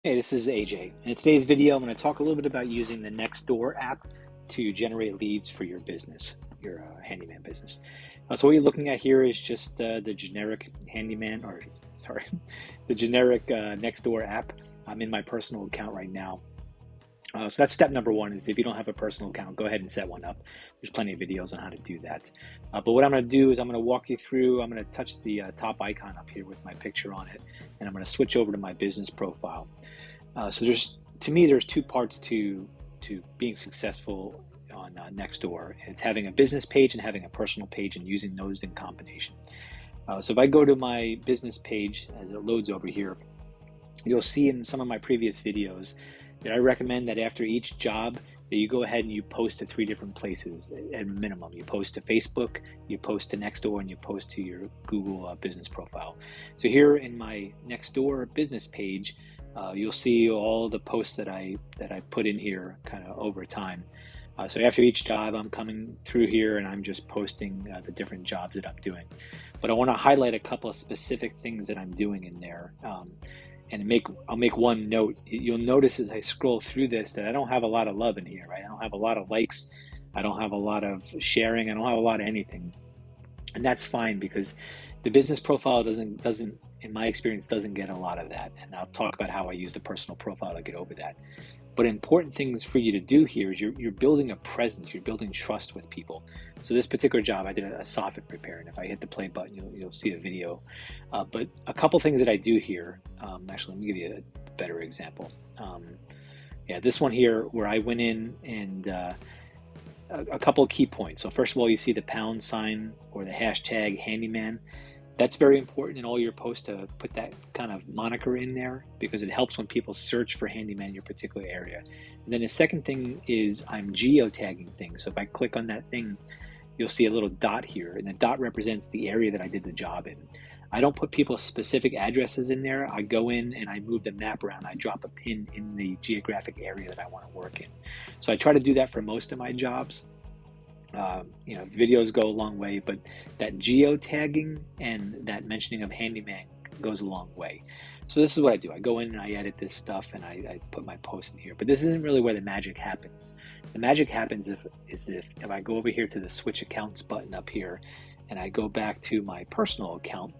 Hey, this is AJ. In today's video, I'm going to talk a little bit about using the Nextdoor app to generate leads for your business, your handyman business. So what you're looking at here is just the generic handyman, or sorry, the generic Nextdoor app. I'm in my personal account right now. So that's step number one. Is if you don't have a personal account, go ahead and set one up. There's plenty of videos on how to do that. But what I'm going to do is I'm going to walk you through. I'm going to touch the top icon up here with my picture on it, and I'm going to switch over to my business profile. So to me, there's two parts to being successful on Nextdoor. It's having a business page and having a personal page, and using those in combination. So if I go to my business page as it loads over here, you'll see in some of my previous videos that I recommend that after each job that you go ahead and you post to three different places at minimum. You post to Facebook, you post to Nextdoor, and you post to your Google business profile. So here in my Nextdoor business page, you'll see all the posts that I put in here kind of over time. So after each job, I'm coming through here and I'm just posting the different jobs that I'm doing. But I want to highlight a couple of specific things that I'm doing in there. And I'll make one note. You'll notice as I scroll through this that I don't have a lot of love in here, right? I don't have a lot of likes. I don't have a lot of sharing. I don't have a lot of anything. And that's fine, because the business profile doesn't, in my experience, doesn't get a lot of that. And I'll talk about how I use the personal profile to get over that. But important things for you to do here is you're building a presence, you're building trust with people. So this particular job, I did a soffit repair, and if I hit the play button, you'll see a video. But a couple things that I do here, actually, let me give you a better example. Yeah, this one here where I went in and a couple of key points. So first of all, you see the pound sign or the hashtag handyman. That's very important in all your posts to put that kind of moniker in there, because it helps when people search for handyman in your particular area. And then the second thing is I'm geotagging things. So if I click on that thing, you'll see a little dot here, and the dot represents the area that I did the job in. I don't put people's specific addresses in there. I go in and I move the map around. I drop a pin in the geographic area that I want to work in. So I try to do that for most of my jobs. Videos go a long way, but that geotagging and that mentioning of handyman goes a long way. So this is what I do. I go in and I edit this stuff and I put my post in here. But this isn't really where the magic happens. The magic happens if I go over here to the switch accounts button up here and I go back to my personal account.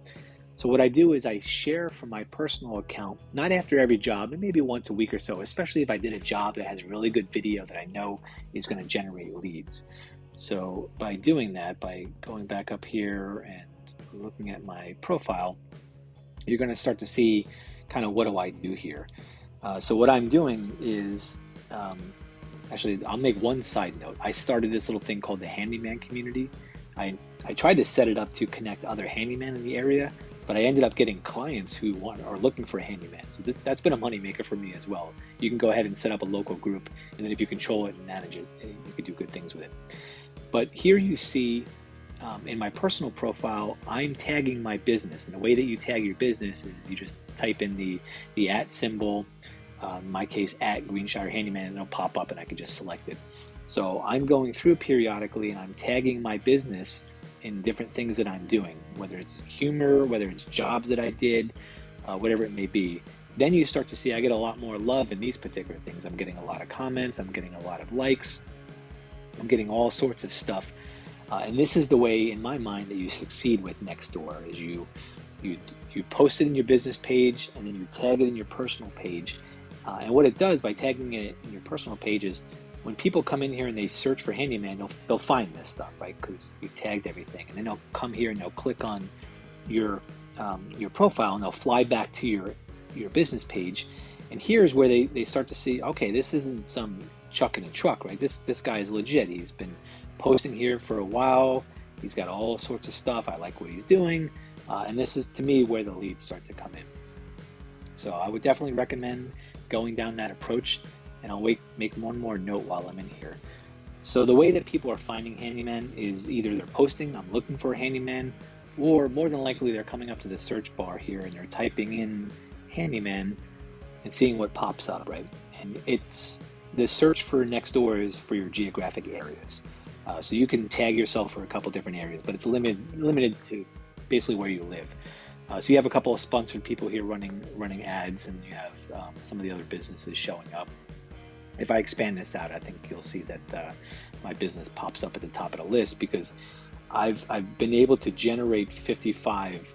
So what I do is I share from my personal account, not after every job, but maybe once a week or so, especially if I did a job that has really good video that I know is going to generate leads. So by doing that, by going back up here and looking at my profile, you're going to start to see kind of what do I do here. So what I'm doing is, actually, I'll make one side note. I started this little thing called the Handyman community. I tried to set it up to connect other handyman in the area, but I ended up getting clients who are looking for a handyman. So that's been a moneymaker for me as well. You can go ahead and set up a local group, and then if you control it and manage it, you can do good things with it. But here you see in my personal profile, I'm tagging my business. And the way that you tag your business is you just type in the @ symbol, in my case, @Greenshire Handyman, and it'll pop up and I can just select it. So I'm going through periodically and I'm tagging my business in different things that I'm doing, whether it's humor, whether it's jobs that I did, whatever it may be. Then you start to see I get a lot more love in these particular things. I'm getting a lot of comments, I'm getting a lot of likes, I'm getting all sorts of stuff. And this is the way, in my mind, that you succeed with Nextdoor, is you post it in your business page and then you tag it in your personal page. And what it does by tagging it in your personal page is when people come in here and they search for handyman, they'll find this stuff, right? Because you tagged everything. And then they'll come here and they'll click on your profile and they'll fly back to your business page. And here's where they start to see, okay, this isn't some chuck in a truck, right? This guy is legit. He's been posting here for a while. He's got all sorts of stuff. I like what he's doing. And this is, to me, where the leads start to come in. So I would definitely recommend going down that approach, and I'll make one more note while I'm in here. So the way that people are finding handyman is either they're posting, I'm looking for a handyman, or more than likely they're coming up to the search bar here and they're typing in handyman and seeing what pops up, right? And it's the search for Nextdoor is for your geographic areas. So you can tag yourself for a couple different areas, but it's limited to basically where you live. So you have a couple of sponsored people here running ads, and you have some of the other businesses showing up. If I expand this out, I think you'll see that my business pops up at the top of the list, because I've been able to generate 55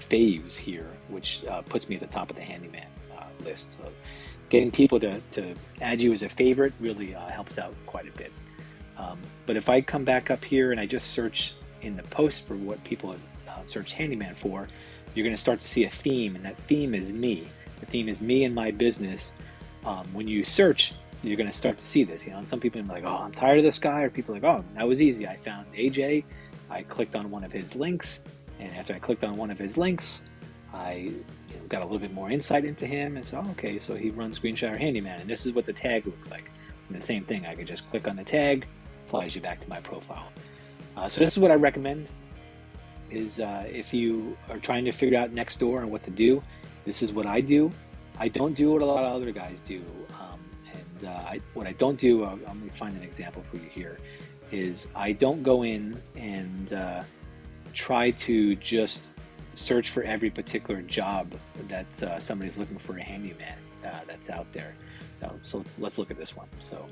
faves here, which puts me at the top of the Handyman list. So getting people to add you as a favorite really helps out quite a bit. But if I come back up here and I just search in the post for what people have searched Handyman for, you're going to start to see a theme, and that theme is me. The theme is me and my business. When you search, you're going to start to see this. And some people are like, oh, I'm tired of this guy, or people are like, oh, that was easy. I found AJ. I clicked on one of his links, and after I clicked on one of his links, I got a little bit more insight into him, and so okay, so he runs Screenshot Handyman, and this is what the tag looks like. And the same thing, I could just click on the tag, flies you back to my profile. So this is what I recommend, is if you are trying to figure out Nextdoor and what to do, this is what I do. I don't do what a lot of other guys do, what I don't do, I'm going to find an example for you here, is I don't go in and try to just search for every particular job that somebody's looking for a handyman that's out there. So let's look at this one. So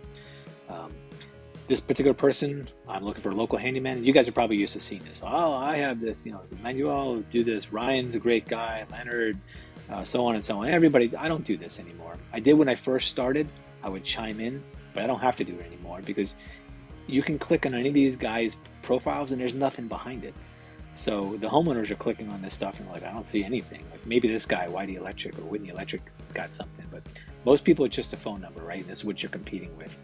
this particular person, I'm looking for a local handyman. You guys are probably used to seeing this. Oh, I have this, Manuel, do this. Ryan's a great guy. Leonard, so on and so on. Everybody, I don't do this anymore. I did when I first started. I would chime in, but I don't have to do it anymore, because you can click on any of these guys' profiles and there's nothing behind it. So the homeowners are clicking on this stuff and like, I don't see anything. Like maybe this guy, Whitey Electric or Whitney Electric, has got something, but most people it's just a phone number, right? And this is what you're competing with.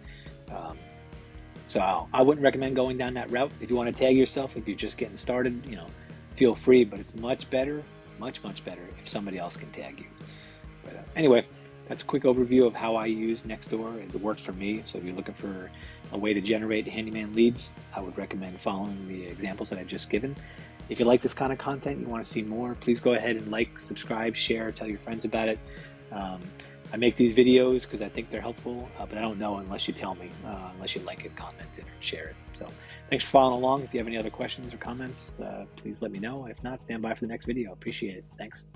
So I wouldn't recommend going down that route. If you want to tag yourself, if you're just getting started, feel free, but it's much better, much better if somebody else can tag you. But anyway, that's a quick overview of how I use Nextdoor. It works for me. So if you're looking for a way to generate handyman leads, I would recommend following the examples that I've just given. If you like this kind of content, you want to see more, please go ahead and like, subscribe, share, tell your friends about it. I make these videos because I think they're helpful, but I don't know unless you tell me, unless you like it, comment it, or share it. So thanks for following along. If you have any other questions or comments, please let me know. If not, stand by for the next video. Appreciate it. Thanks.